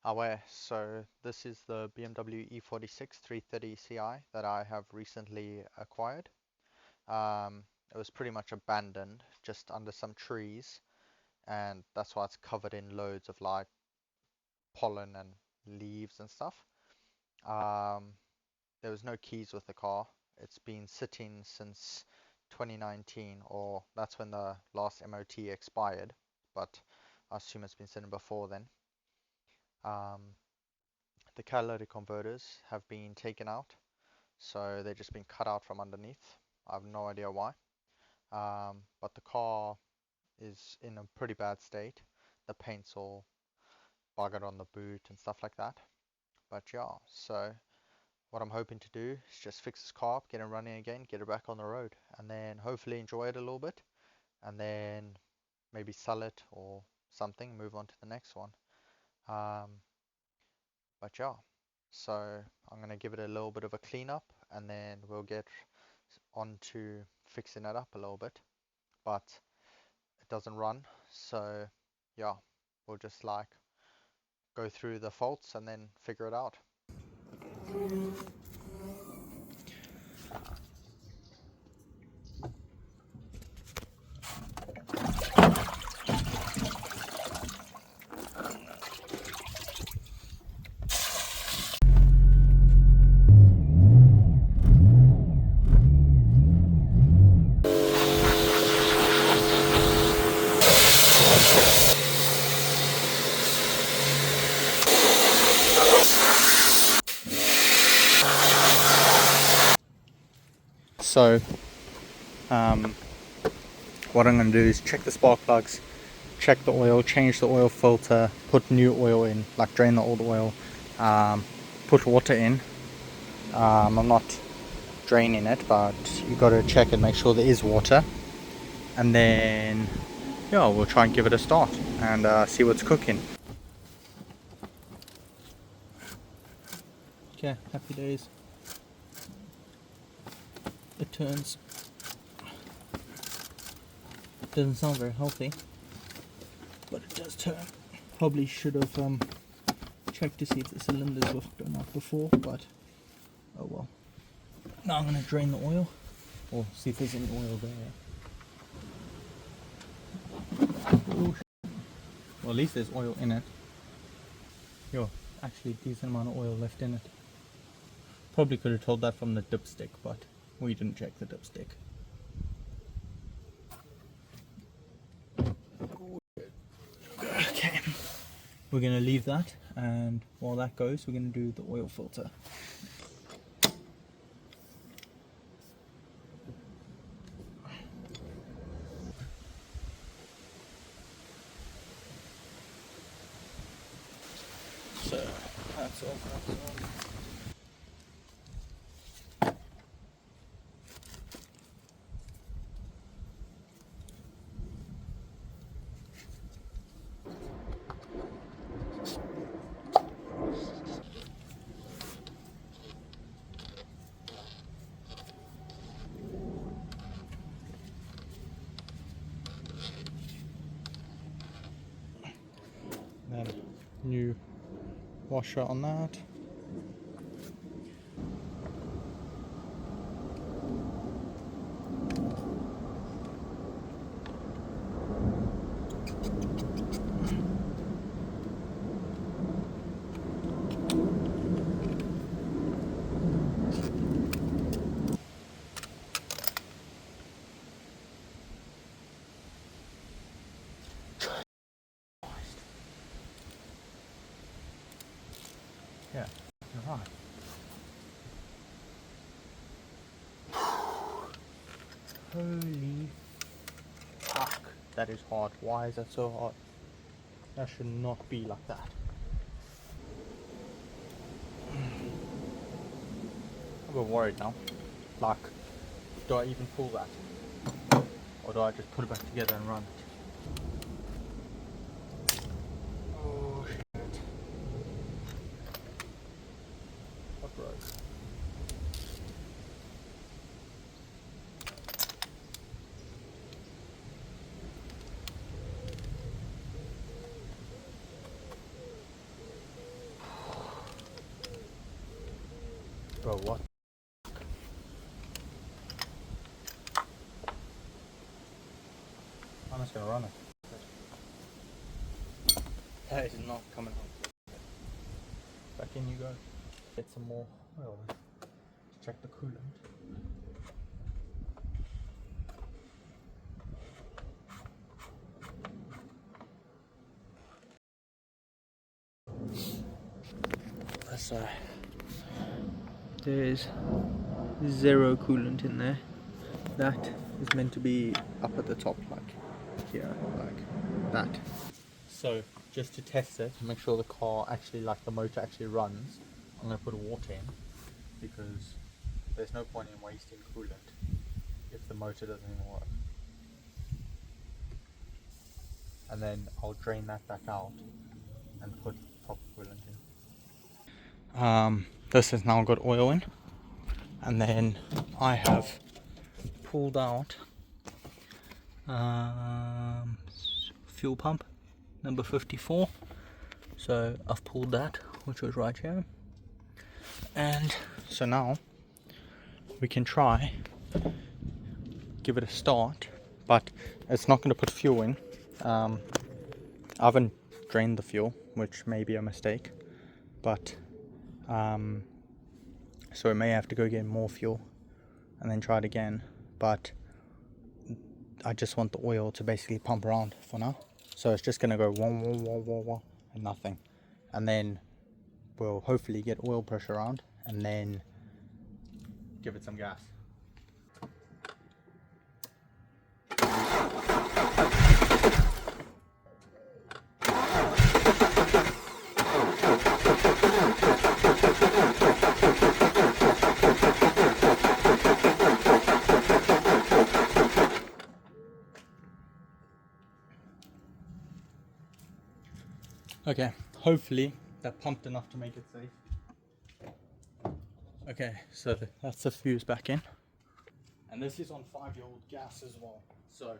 Aware. So this is the BMW E46 330 Ci that I have recently acquired. It was pretty much abandoned just under some trees, and that's why it's covered in loads of like pollen and leaves and stuff. Um, there was no keys with the car. It's been sitting since 2019, or that's when the last MOT expired, but I assume it's been sitting before then. Um, the catalytic converters have been taken out, so they've just been cut out from underneath. I have no idea why. But the car is in a pretty bad state. The paint's all buggered on the boot and stuff like that. But yeah, so what I'm hoping to do is just fix this car up, get it running again, get it back on the road, and then hopefully enjoy it a little bit, and then maybe sell it or something, move on to the next one. Um, but yeah, so I'm gonna give it a little bit of a cleanup, and then we'll get on to fixing it up a little bit. But it doesn't run, so yeah, we'll just like go through the faults and then figure it out. So what I'm going to do is check the spark plugs, check the oil, change the oil filter, put new oil in, like drain the old oil, put water in. I'm not draining it, but you got to check and make sure there is water, and then yeah, we'll try and give it a start and see what's cooking. Okay, happy days. It turns. It doesn't sound very healthy, but it does turn. Probably should have checked to see if the cylinders were done up before, but oh well. Now I'm going to drain the oil, or see if there's any oil there. Well, at least there's oil in it. Yo, actually a decent amount of oil left in it. Probably could have told that from the dipstick, but we didn't check the dipstick. Okay, we're going to leave that, and while that goes, we're going to do the oil filter. So that's all. Then new washer on that. Yeah, you're right. Holy fuck, that is hard. Why is that so hard? That should not be like that. I'm a bit worried now. Like, do I even pull that? Or do I just put it back together and run it? Oh shit. What broke? Bro, what? I'm just gonna run it. That is not coming home. Back in you go. Get some more oil. Check the coolant. So there's zero coolant in there. That is meant to be up at the top, like here, like that. So just to test it, make sure the car actually, like the motor actually runs, I'm going to put water in, because there's no point in wasting coolant if the motor doesn't even work. And then I'll drain that back out and put proper coolant in. This has now got oil in, and then I have pulled out fuel pump number 54. So I've pulled that, which was right here, and so now we can try give it a start, but it's not going to put fuel in. I haven't drained the fuel, which may be a mistake, but so we may have to go get more fuel and then try it again. But I just want the oil to basically pump around for now, so it's just gonna go wah, wah, wah, wah, wah, and nothing, and then we'll hopefully get oil pressure around and then give it some gas. Okay, hopefully that pumped enough to make it safe. Okay, so that's the fuse back in. And this is on 5-year-old gas as well, so.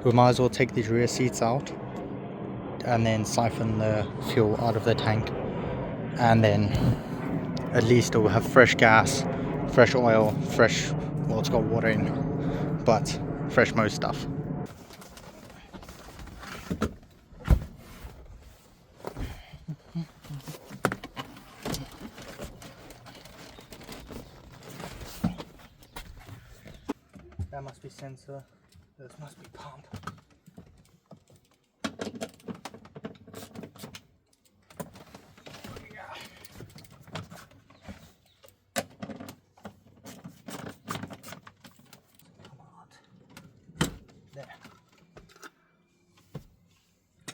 We might as well take these rear seats out and then siphon the fuel out of the tank, and then at least it will have fresh gas, fresh oil, fresh, well, it's got water in, but fresh most stuff. That must be sensor, this must be pump.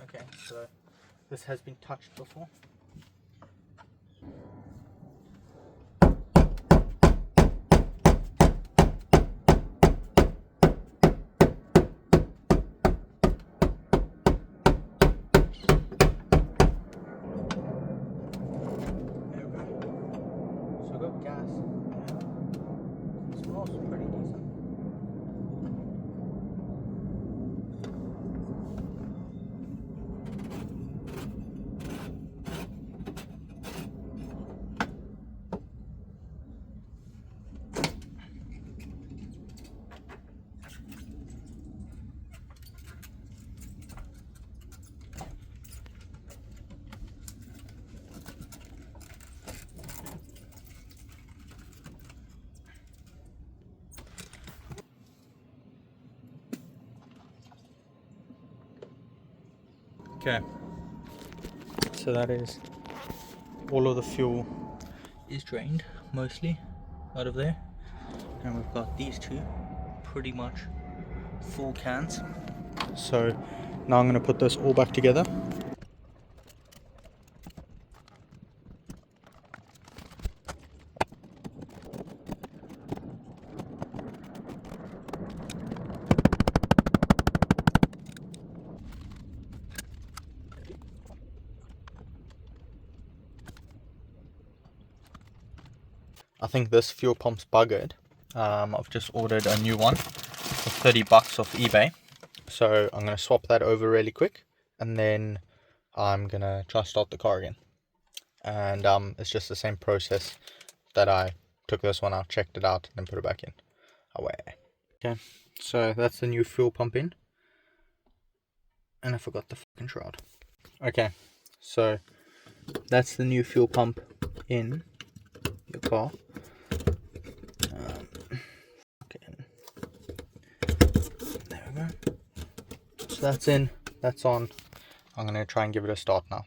Okay, so this has been touched before. There we go. So we've got gas. It smells pretty decent. Okay, so that is all of the fuel is drained mostly out of there, and we've got these two pretty much full cans. So now I'm going to put this all back together. I think this fuel pump's buggered, I've just ordered a new one for 30 bucks off eBay. So I'm going to swap that over really quick, and then I'm going to try to start the car again. And it's just the same process that I took this one out, checked it out, and then put it back in. Away. Okay, so that's the new fuel pump in. And I forgot the fucking shroud. Okay, so that's the new fuel pump in your car. There we go. So that's in, that's on. I'm going to try and give it a start now.